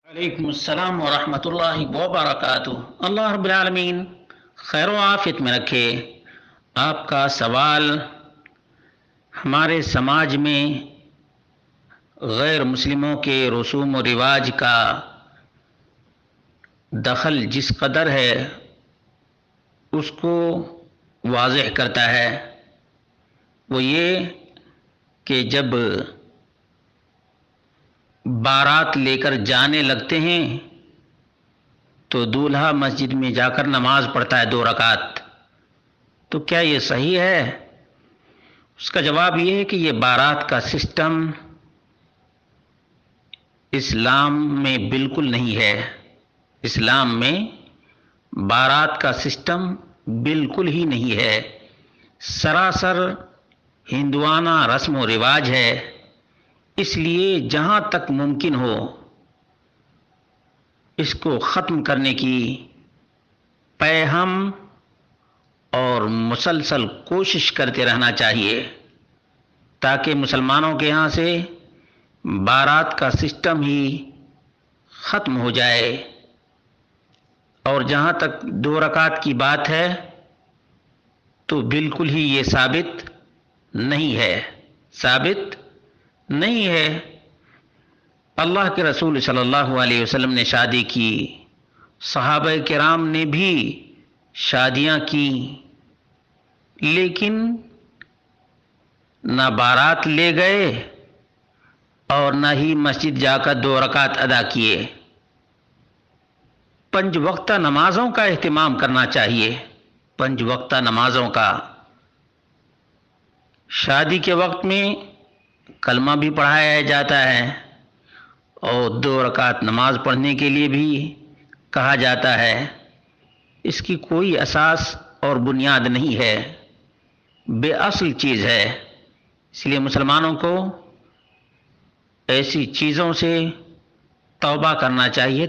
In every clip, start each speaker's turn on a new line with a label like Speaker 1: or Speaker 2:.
Speaker 1: وعلیکم السلام ورحمۃ اللہ وبرکاتہ۔ اللہ رب العالمین خیر و عافیت میں رکھے۔ آپ کا سوال ہمارے سماج میں غیر مسلموں کے رسوم و رواج کا دخل جس قدر ہے اس کو واضح کرتا ہے۔ وہ یہ کہ جب بارات لے کر جانے لگتے ہیں تو دولہا مسجد میں جا کر نماز پڑھتا ہے 2 رکعت، تو کیا یہ صحیح ہے؟ اس کا جواب یہ ہے کہ یہ بارات کا سسٹم اسلام میں بالکل نہیں ہے۔ اسلام میں بارات کا سسٹم بالکل ہی نہیں ہے، سراسر ہندوانہ رسم و رواج ہے۔ اس لیے جہاں تک ممکن ہو اس کو ختم کرنے کی ہم اور مسلسل کوشش کرتے رہنا چاہیے تاکہ مسلمانوں کے یہاں سے بارات کا سسٹم ہی ختم ہو جائے۔ اور جہاں تک 2 رکعت کی بات ہے تو بالکل ہی یہ ثابت نہیں ہے۔ اللہ کے رسول صلی اللہ علیہ وسلم نے شادی کی، صحابہ کرام نے بھی شادیاں کی، لیکن نہ بارات لے گئے اور نہ ہی مسجد جا کر 2 رکعت ادا کیے۔ 5 وقتہ نمازوں کا اہتمام کرنا چاہیے، 5 وقتہ نمازوں کا۔ شادی کے وقت میں کلمہ بھی پڑھایا جاتا ہے اور 2 رکعت نماز پڑھنے کے لیے بھی کہا جاتا ہے۔ اس کی کوئی اساس اور بنیاد نہیں ہے، بے اصل چیز ہے۔ اس لیے مسلمانوں کو ایسی چیزوں سے توبہ کرنا چاہیے۔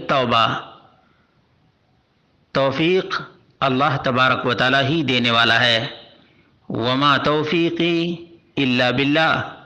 Speaker 1: توفیق اللہ تبارک و تعالی ہی دینے والا ہے۔ وما توفیقی الا باللہ۔